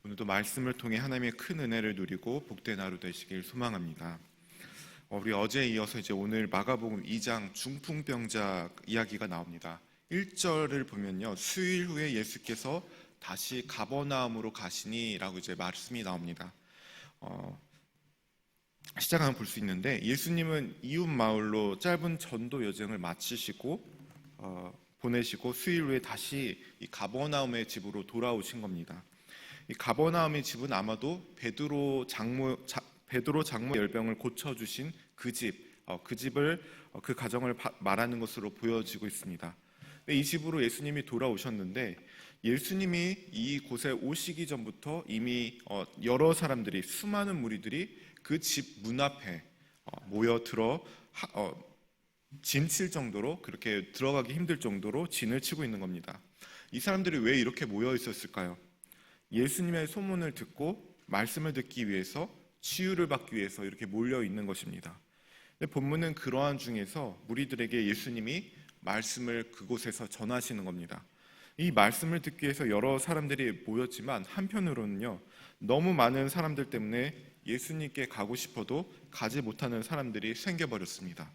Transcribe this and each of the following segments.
오늘도 말씀을 통해 하나님의 큰 은혜를 누리고 복된 하루 되시길 소망합니다. 우리 어제에 이어서 이제 오늘 마가복음 2장 중풍병자 이야기가 나옵니다. 1절을 보면요, 수일 후에 예수께서 다시 가버나움으로 가시니라고 이제 말씀이 나옵니다. 시작하면 볼 수 있는데, 예수님은 이웃 마을로 짧은 전도 여정을 마치시고 보내시고 수일 후에 다시 이 가버나움의 집으로 돌아오신 겁니다. 이 가버나움의 집은 아마도 베드로 장모 열병을 고쳐주신 그 집을 그 가정을 말하는 것으로 보여지고 있습니다. 이 집으로 예수님이 돌아오셨는데, 예수님이 이곳에 오시기 전부터 이미 여러 사람들이, 수많은 무리들이 그 집 문 앞에 모여들어 진 칠 정도로, 그렇게 들어가기 힘들 정도로 진을 치고 있는 겁니다. 이 사람들이 왜 이렇게 모여 있었을까요? 예수님의 소문을 듣고 말씀을 듣기 위해서, 치유를 받기 위해서 이렇게 몰려 있는 것입니다. 근데 본문은 그러한 중에서 무리들에게 예수님이 말씀을 그곳에서 전하시는 겁니다. 이 말씀을 듣기 위해서 여러 사람들이 모였지만, 한편으로는요, 너무 많은 사람들 때문에 예수님께 가고 싶어도 가지 못하는 사람들이 생겨버렸습니다.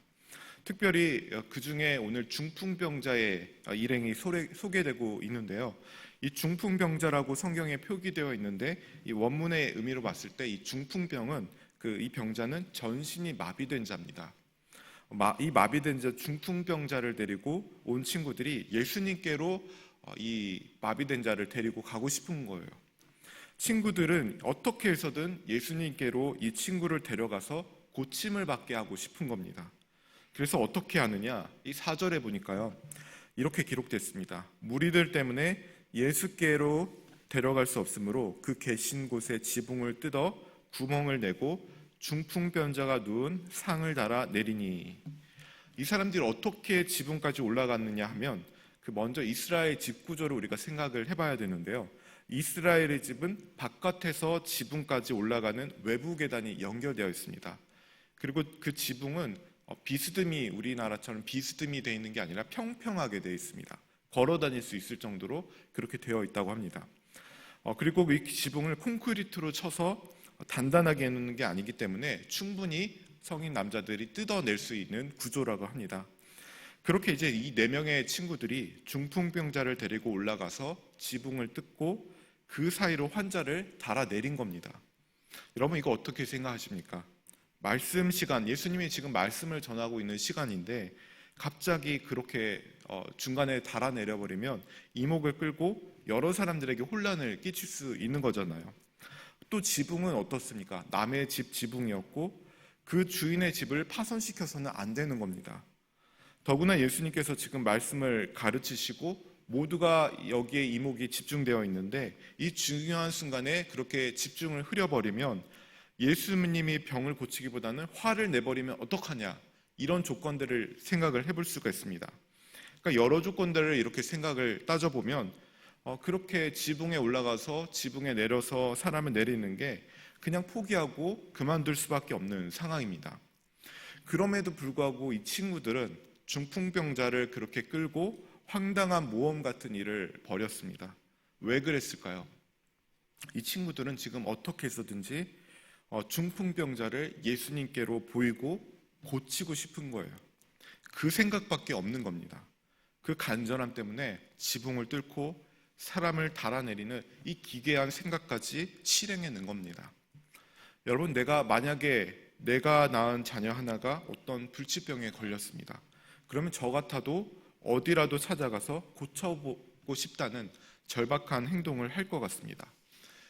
특별히 그 중에 오늘 중풍병자의 일행이 소개되고 있는데요. 이 중풍병자라고 성경에 표기되어 있는데, 이 원문의 의미로 봤을 때 이 중풍병은, 이 병자는 전신이 마비된 자입니다. 이 마비된 자, 중풍병자를 데리고 온 친구들이 예수님께로 이 마비된 자를 데리고 가고 싶은 거예요. 친구들은 어떻게 해서든 예수님께로 이 친구를 데려가서 고침을 받게 하고 싶은 겁니다. 그래서 어떻게 하느냐, 이 4절에 보니까요, 이렇게 기록됐습니다. 무리들 때문에 예수께로 데려갈 수 없으므로 그 계신 곳에 지붕을 뜯어 구멍을 내고 중풍병자가 누운 상을 달아 내리니. 이 사람들이 어떻게 지붕까지 올라갔느냐 하면, 먼저 이스라엘 집 구조를 우리가 생각을 해봐야 되는데요. 이스라엘의 집은 바깥에서 지붕까지 올라가는 외부 계단이 연결되어 있습니다. 그리고 그 지붕은 비스듬히, 우리나라처럼 비스듬히 되어 있는 게 아니라 평평하게 되어 있습니다. 걸어 다닐 수 있을 정도로 그렇게 되어 있다고 합니다. 그리고 이 지붕을 콘크리트로 쳐서 단단하게 해놓는 게 아니기 때문에 충분히 성인 남자들이 뜯어낼 수 있는 구조라고 합니다. 그렇게 이제 이 4명의 친구들이 중풍병자를 데리고 올라가서 지붕을 뜯고 그 사이로 환자를 달아내린 겁니다. 여러분, 이거 어떻게 생각하십니까? 말씀 시간, 예수님이 지금 말씀을 전하고 있는 시간인데 갑자기 그렇게 중간에 달아내려버리면 이목을 끌고 여러 사람들에게 혼란을 끼칠 수 있는 거잖아요. 또 지붕은 어떻습니까? 남의 집 지붕이었고 그 주인의 집을 파손시켜서는 안 되는 겁니다. 더구나 예수님께서 지금 말씀을 가르치시고 모두가 여기에 이목이 집중되어 있는데, 이 중요한 순간에 그렇게 집중을 흐려버리면 예수님이 병을 고치기보다는 화를 내버리면 어떡하냐, 이런 조건들을 생각을 해볼 수가 있습니다. 그러니까 여러 조건들을 이렇게 생각을 따져보면 그렇게 지붕에 올라가서 지붕에 내려서 사람을 내리는 게 그냥 포기하고 그만둘 수밖에 없는 상황입니다. 그럼에도 불구하고 이 친구들은 중풍병자를 그렇게 끌고 황당한 모험 같은 일을 벌였습니다. 왜 그랬을까요? 이 친구들은 지금 어떻게 해서든지 중풍병자를 예수님께로 보이고 고치고 싶은 거예요. 그 생각밖에 없는 겁니다. 그 간절함 때문에 지붕을 뚫고 사람을 달아내리는 이 기괴한 생각까지 실행해낸 겁니다. 여러분, 만약에 내가 낳은 자녀 하나가 어떤 불치병에 걸렸습니다. 그러면 저 같아도 어디라도 찾아가서 고쳐보고 싶다는 절박한 행동을 할 것 같습니다.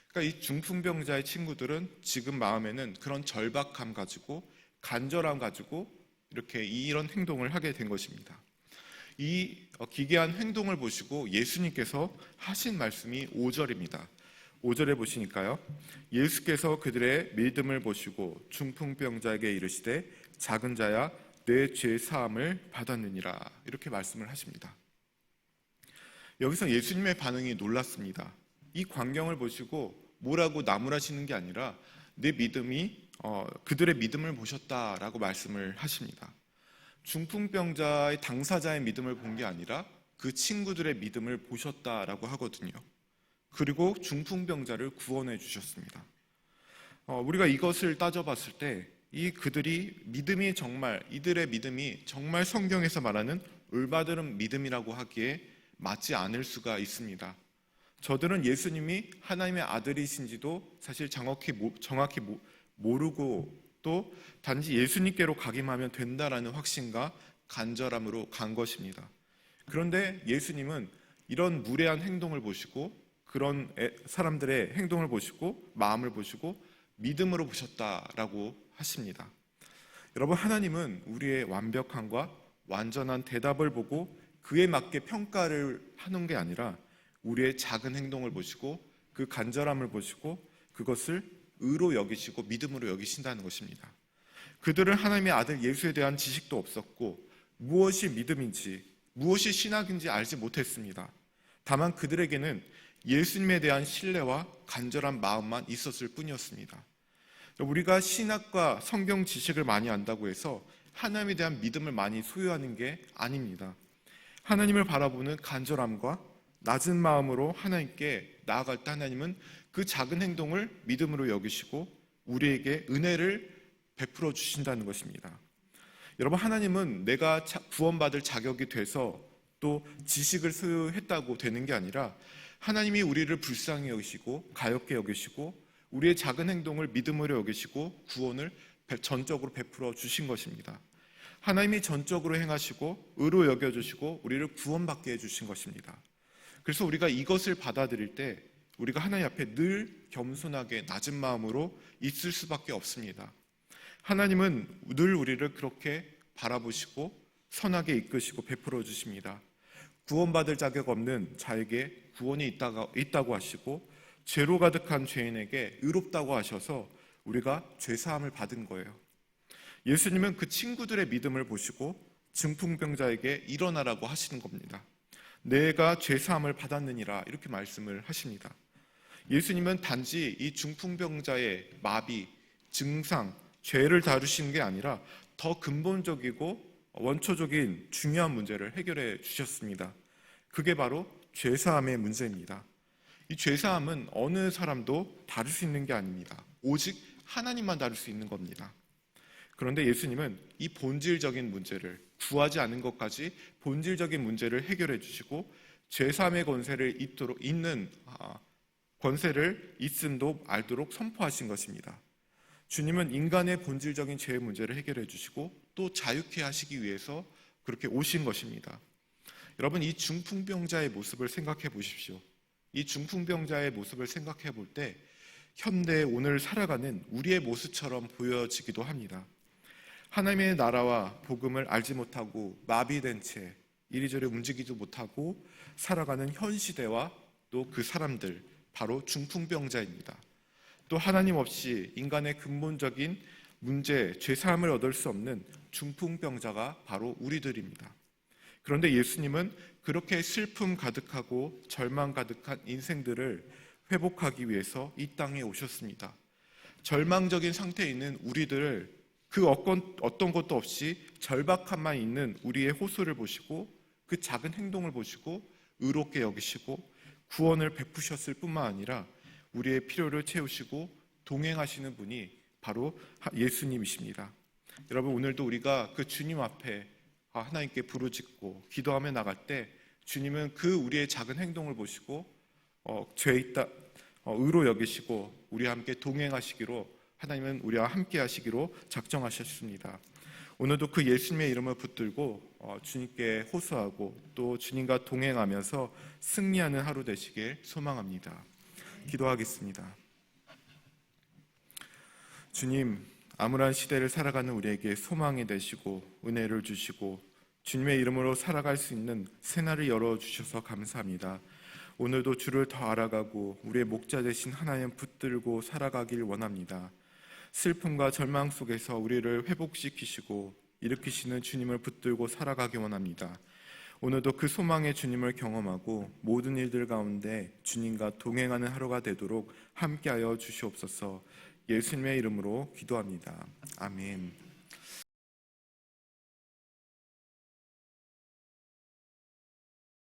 그러니까 이 중풍병자의 친구들은 지금 마음에는 그런 절박함 가지고, 간절함 가지고 이렇게 이런 행동을 하게 된 것입니다. 이 기괴한 행동을 보시고 예수님께서 하신 말씀이 5절입니다. 5절에 보시니까요, 예수께서 그들의 믿음을 보시고 중풍병자에게 이르시되 작은 자야 내 죄 사함을 받았느니라, 이렇게 말씀을 하십니다. 여기서 예수님의 반응이 놀랐습니다. 이 광경을 보시고 뭐라고 나무라시는 게 아니라 내 믿음이 그들의 믿음을 보셨다라고 말씀을 하십니다. 중풍병자의 당사자의 믿음을 본 게 아니라 그 친구들의 믿음을 보셨다라고 하거든요. 그리고 중풍병자를 구원해 주셨습니다. 우리가 이것을 따져봤을 때 이들의 믿음이 정말 성경에서 말하는 올바른 믿음이라고 하기에 맞지 않을 수가 있습니다. 저들은 예수님이 하나님의 아들이신지도 사실 정확히 모르고 또 단지 예수님께로 가기만 하면 된다라는 확신과 간절함으로 간 것입니다. 그런데 예수님은 이런 무례한 행동을 보시고 그런 사람들의 행동을 보시고 마음을 보시고 믿음으로 보셨다라고 하십니다. 여러분, 하나님은 우리의 완벽함과 완전한 대답을 보고 그에 맞게 평가를 하는 게 아니라 우리의 작은 행동을 보시고 그 간절함을 보시고 그것을 의로 여기시고 믿음으로 여기신다는 것입니다. 그들은 하나님의 아들 예수에 대한 지식도 없었고 무엇이 믿음인지 무엇이 신학인지 알지 못했습니다. 다만 그들에게는 예수님에 대한 신뢰와 간절한 마음만 있었을 뿐이었습니다. 우리가 신학과 성경 지식을 많이 안다고 해서 하나님에 대한 믿음을 많이 소유하는 게 아닙니다. 하나님을 바라보는 간절함과 낮은 마음으로 하나님께 나아갈 때 하나님은 그 작은 행동을 믿음으로 여기시고 우리에게 은혜를 베풀어 주신다는 것입니다. 여러분, 하나님은 내가 구원받을 자격이 돼서 또 지식을 소유했다고 되는 게 아니라 하나님이 우리를 불쌍히 여기시고 가엾게 여기시고 우리의 작은 행동을 믿음으로 여기시고 구원을 전적으로 베풀어 주신 것입니다. 하나님이 전적으로 행하시고 의로 여겨주시고 우리를 구원받게 해주신 것입니다. 그래서 우리가 이것을 받아들일 때 우리가 하나님 앞에 늘 겸손하게 낮은 마음으로 있을 수밖에 없습니다. 하나님은 늘 우리를 그렇게 바라보시고 선하게 이끄시고 베풀어 주십니다. 구원받을 자격 없는 자에게 구원이 있다고 하시고 죄로 가득한 죄인에게 의롭다고 하셔서 우리가 죄사함을 받은 거예요. 예수님은 그 친구들의 믿음을 보시고 중풍병자에게 일어나라고 하시는 겁니다. 내가 죄사함을 받았느니라 이렇게 말씀을 하십니다. 예수님은 단지 이 중풍병자의 마비, 증상, 죄를 다루시는 게 아니라 더 근본적이고 원초적인 중요한 문제를 해결해 주셨습니다. 그게 바로 죄사함의 문제입니다. 이 죄사함은 어느 사람도 다룰 수 있는 게 아닙니다. 오직 하나님만 다룰 수 있는 겁니다. 그런데 예수님은 이 본질적인 문제를 구하지 않은 것까지 본질적인 문제를 해결해 주시고 죄사함의 권세를 권세를 있음도 알도록 선포하신 것입니다. 주님은 인간의 본질적인 죄의 문제를 해결해 주시고 또 자유케 하시기 위해서 그렇게 오신 것입니다. 여러분, 이 중풍병자의 모습을 생각해 보십시오. 이 중풍병자의 모습을 생각해 볼 때 현대 오늘 살아가는 우리의 모습처럼 보여지기도 합니다. 하나님의 나라와 복음을 알지 못하고 마비된 채 이리저리 움직이지도 못하고 살아가는 현 시대와 또 그 사람들, 바로 중풍병자입니다. 또 하나님 없이 인간의 근본적인 문제, 죄사함을 얻을 수 없는 중풍병자가 바로 우리들입니다. 그런데 예수님은 그렇게 슬픔 가득하고 절망 가득한 인생들을 회복하기 위해서 이 땅에 오셨습니다. 절망적인 상태에 있는 우리들을 그 어떤 것도 없이 절박함만 있는 우리의 호소를 보시고 그 작은 행동을 보시고 의롭게 여기시고 구원을 베푸셨을 뿐만 아니라 우리의 필요를 채우시고 동행하시는 분이 바로 예수님이십니다. 여러분, 오늘도 우리가 그 주님 앞에 하나님께 부르짖고 기도하며 나갈 때 주님은 그 우리의 작은 행동을 보시고 죄 있다 의로 여기시고 우리와 함께 동행하시기로 하나님은 우리와 함께 하시기로 작정하셨습니다. 오늘도 그 예수님의 이름을 붙들고 주님께 호소하고 또 주님과 동행하면서 승리하는 하루 되시길 소망합니다. 기도하겠습니다. 주님, 암울한 시대를 살아가는 우리에게 소망이 되시고 은혜를 주시고 주님의 이름으로 살아갈 수 있는 새날을 열어주셔서 감사합니다. 오늘도 주를 더 알아가고 우리의 목자 되신 하나님 붙들고 살아가길 원합니다. 슬픔과 절망 속에서 우리를 회복시키시고 일으키시는 주님을 붙들고 살아가기 원합니다. 오늘도 그 소망의 주님을 경험하고 모든 일들 가운데 주님과 동행하는 하루가 되도록 함께하여 주시옵소서. 예수님의 이름으로 기도합니다. 아멘.